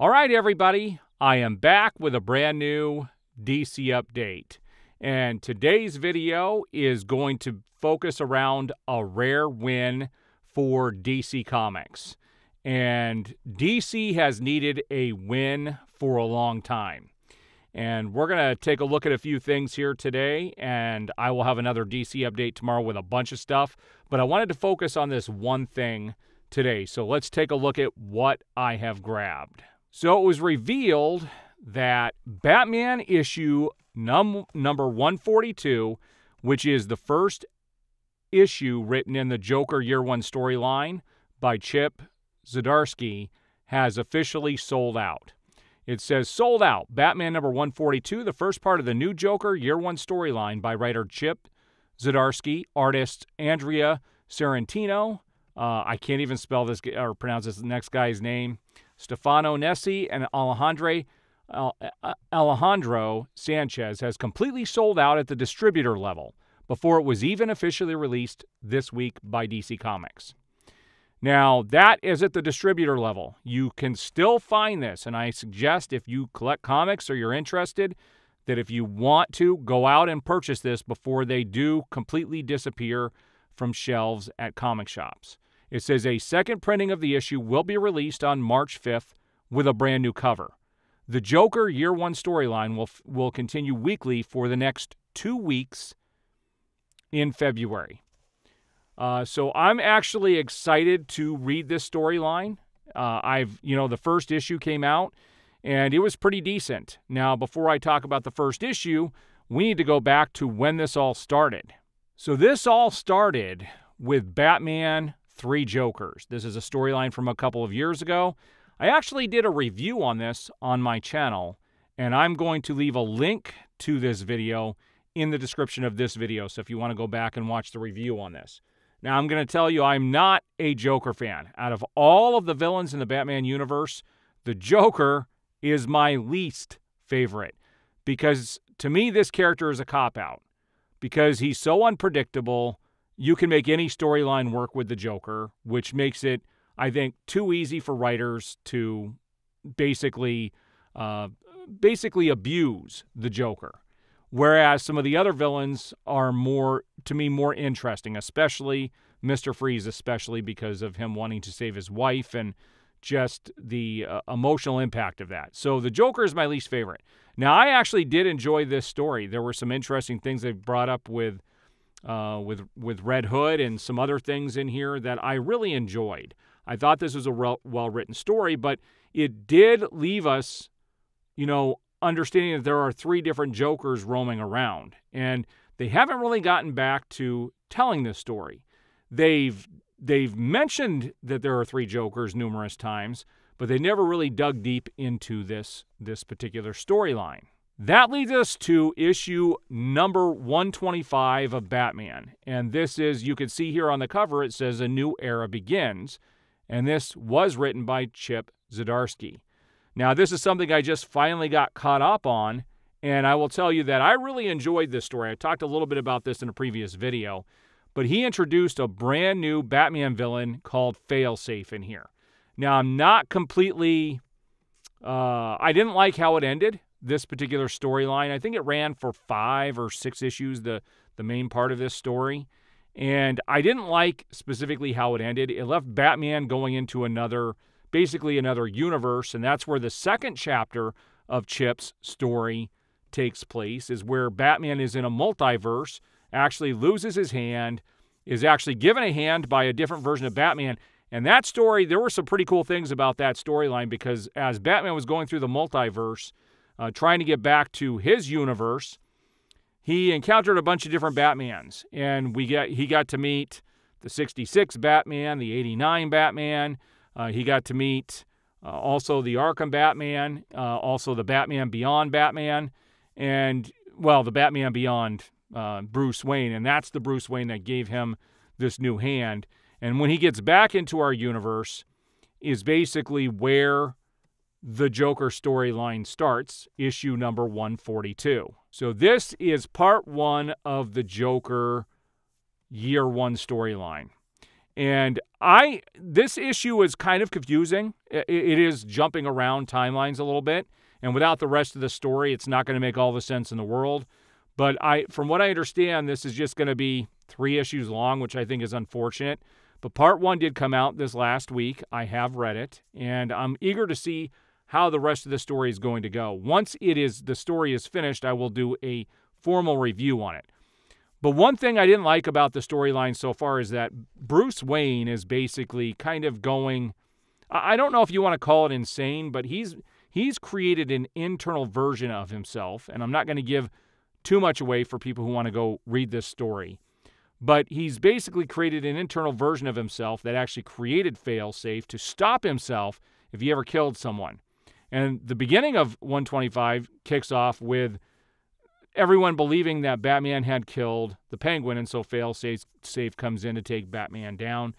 All right, everybody, I am back with a brand new DC update. And today's video is going to focus around a rare win for DC Comics. And DC has needed a win for a long time. And we're going to take a look at a few things here today, and I will have another DC update tomorrow with a bunch of stuff. But I wanted to focus on this one thing today. So let's take a look at what I have grabbed. So it was revealed that Batman issue number 142, which is the first issue written in the Joker Year One storyline by Chip Zdarsky, has officially sold out. It says, sold out. Batman number 142, the first part of the new Joker Year One storyline by writer Chip Zdarsky, artist Andrea Sorrentino. I can't even spell this or pronounce this next guy's name. Stefano Nessi and Alejandro Sanchez has completely sold out at the distributor level before it was even officially released this week by DC Comics. Now, that is at the distributor level. You can still find this, and I suggest if you collect comics or you're interested, that if you want to, go out and purchase this before they do completely disappear from shelves at comic shops. It says a second printing of the issue will be released on March 5th with a brand new cover. The Joker Year One storyline will continue weekly for the next 2 weeks in February. So I'm actually excited to read this storyline. The first issue came out, and it was pretty decent. Now, before I talk about the first issue, we need to go back to when this all started. So this all started with Batman 3 Jokers. This is a storyline from a couple of years ago. I actually did a review on this on my channel, and I'm going to leave a link to this video in the description of this video, so if you want to go back and watch the review on this. Now, I'm going to tell you I'm not a Joker fan. Out of all of the villains in the Batman universe, the Joker is my least favorite, because to me this character is a cop-out. Because he's so unpredictable, you can make any storyline work with the Joker, which makes it, I think, too easy for writers to basically abuse the Joker. Whereas some of the other villains are more interesting, especially Mr. Freeze, especially because of him wanting to save his wife and just the emotional impact of that. So the Joker is my least favorite. Now, I actually did enjoy this story. There were some interesting things they brought up with Red Hood and some other things in here that I really enjoyed. I thought this was a well-written story, but it did leave us, understanding that there are 3 different Jokers roaming around. And they haven't really gotten back to telling this story. They've mentioned that there are 3 Jokers numerous times, but they never really dug deep into this particular storyline. That leads us to issue number 125 of Batman. And this is, you can see here on the cover, it says A New Era Begins. And this was written by Chip Zdarsky. Now, this is something I just finally got caught up on, and I will tell you that I really enjoyed this story. I talked a little bit about this in a previous video, but he introduced a brand new Batman villain called Failsafe in here. Now, I'm not completely... I didn't like how it ended, this particular storyline. I think it ran for 5 or 6 issues, the main part of this story. And I didn't like specifically how it ended. It left Batman going into basically another universe, and that's where the second chapter of Chip's story takes place, is where Batman is in a multiverse, actually loses his hand, is actually given a hand by a different version of Batman. And that story, there were some pretty cool things about that storyline, because as Batman was going through the multiverse, trying to get back to his universe, he encountered a bunch of different Batmans, and he got to meet the 66 Batman, the 89 Batman. He got to meet also the Arkham Batman, also the Batman Beyond Batman, and, well, the Batman Beyond Bruce Wayne, and that's the Bruce Wayne that gave him this new hand. And when he gets back into our universe is basically where the Joker storyline starts, issue number 142. So this is part 1 of the Joker Year One storyline. And this issue is kind of confusing. It is jumping around timelines a little bit. And without the rest of the story, it's not going to make all the sense in the world. But from what I understand, this is just going to be 3 issues long, which I think is unfortunate. But part 1 did come out this last week. I have read it, and I'm eager to see how the rest of the story is going to go. Once the story is finished, I will do a formal review on it. But one thing I didn't like about the storyline so far is that Bruce Wayne is basically kind of going, I don't know if you want to call it insane, but he's created an internal version of himself, and I'm not going to give too much away for people who want to go read this story. But he's basically created an internal version of himself that actually created fail-safe to stop himself if he ever killed someone. And the beginning of 125 kicks off with everyone believing that Batman had killed the Penguin, and so fail-safe comes in to take Batman down.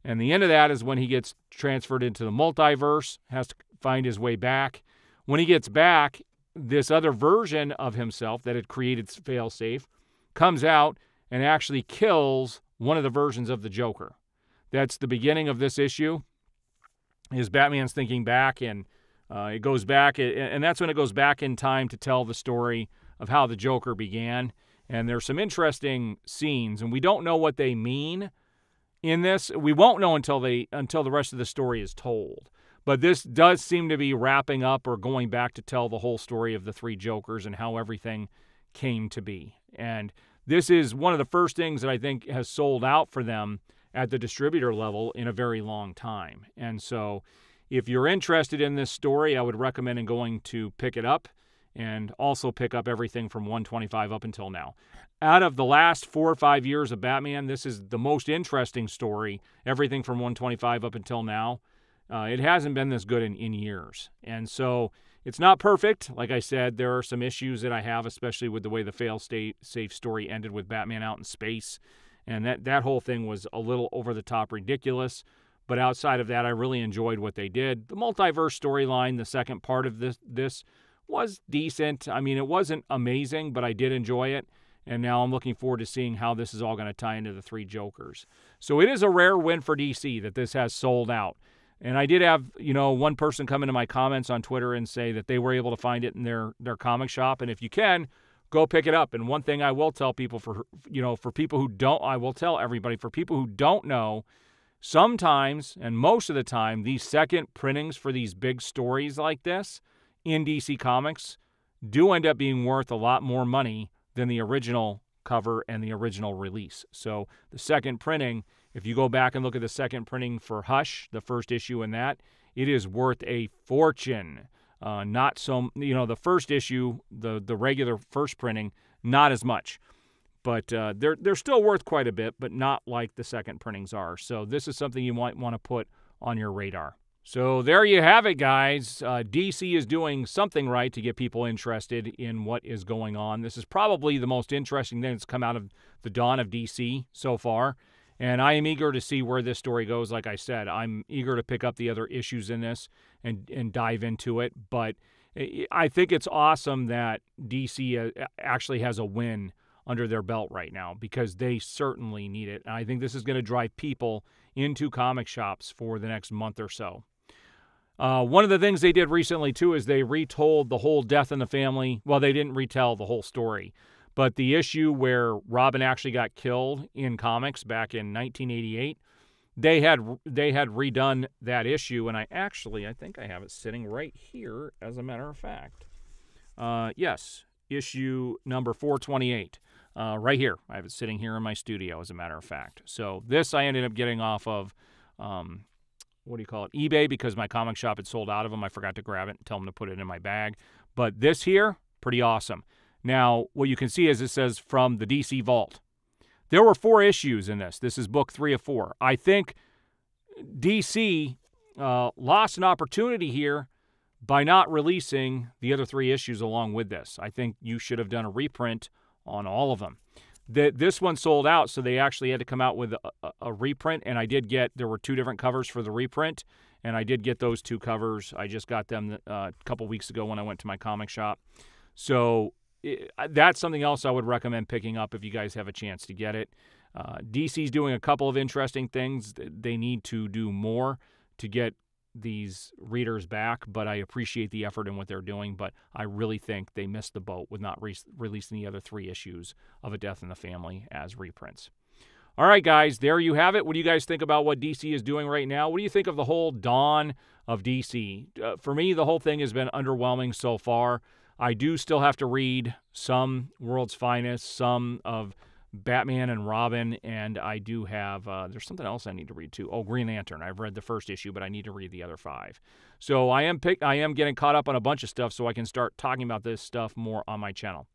And the end of that is when he gets transferred into the multiverse, has to find his way back. When he gets back, this other version of himself that had created fail-safe comes out and actually kills one of the versions of the Joker. That's the beginning of this issue, is Batman's thinking back, and it goes back, and that's when it goes back in time to tell the story of how the Joker began. And there's some interesting scenes, and we don't know what they mean in this. We won't know until the rest of the story is told. But this does seem to be wrapping up or going back to tell the whole story of the 3 Jokers and how everything came to be. And this is one of the first things that I think has sold out for them at the distributor level in a very long time. And so if you're interested in this story, I would recommend going to pick it up, and also pick up everything from 125 up until now. Out of the last 4 or 5 years of Batman, this is the most interesting story, everything from 125 up until now. It hasn't been this good in years. And so it's not perfect. Like I said, there are some issues that I have, especially with the way the fail-safe story ended with Batman out in space. And that whole thing was a little over-the-top ridiculous. But outside of that, I really enjoyed what they did. The multiverse storyline, the second part of this was decent. I mean, it wasn't amazing, but I did enjoy it. And now I'm looking forward to seeing how this is all going to tie into the 3 Jokers. So it is a rare win for DC that this has sold out. And I did have, one person come into my comments on Twitter and say that they were able to find it in their comic shop. And if you can, go pick it up. And one thing I will tell people for people who don't, I will tell everybody, for people who don't know, sometimes, and most of the time, these second printings for these big stories like this in DC Comics do end up being worth a lot more money than the original cover and the original release. So the second printing, if you go back and look at the second printing for Hush, the first issue in that, it is worth a fortune. Not so, the first issue, the regular first printing, not as much. But they're still worth quite a bit, but not like the second printings are. So this is something you might want to put on your radar. So there you have it, guys. DC is doing something right to get people interested in what is going on. This is probably the most interesting thing that's come out of the dawn of DC so far. And I am eager to see where this story goes. Like I said, I'm eager to pick up the other issues in this and dive into it. But I think it's awesome that DC actually has a win under their belt right now, because they certainly need it. And I think this is going to drive people into comic shops for the next month or so. One of the things they did recently, too, is they retold the whole Death in the Family. Well, they didn't retell the whole story, but the issue where Robin actually got killed in comics back in 1988, they had redone that issue, and I think I have it sitting right here, as a matter of fact. Yes, issue number 428. Right here. I have it sitting here in my studio, as a matter of fact. So this I ended up getting off of, eBay, because my comic shop had sold out of them. I forgot to grab it and tell them to put it in my bag. But this here, pretty awesome. Now, what you can see is it says from the DC Vault. There were 4 issues in this. This is book 3 of 4. I think DC lost an opportunity here by not releasing the other 3 issues along with this. I think you should have done a reprint on all of them. This one sold out, so they actually had to come out with a reprint, and there were 2 different covers for the reprint, and I did get those 2 covers. I just got them a couple weeks ago when I went to my comic shop. So that's something else I would recommend picking up if you guys have a chance to get it. DC's doing a couple of interesting things. They need to do more to get these readers back, but I appreciate the effort in what they're doing, but I really think they missed the boat with not releasing the other 3 issues of A Death in the Family as reprints. All right, guys, there you have it. What do you guys think about what DC is doing right now? What do you think of the whole dawn of DC? For me, the whole thing has been underwhelming so far. I do still have to read some World's Finest, some of Batman and Robin, and I do have, there's something else I need to read too. Oh, Green Lantern. I've read the first issue, but I need to read the other 5. So I am getting caught up on a bunch of stuff so I can start talking about this stuff more on my channel.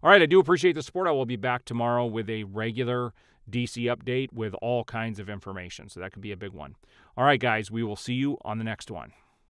All right, I do appreciate the support. I will be back tomorrow with a regular DC update with all kinds of information, so that could be a big one. All right, guys, we will see you on the next one.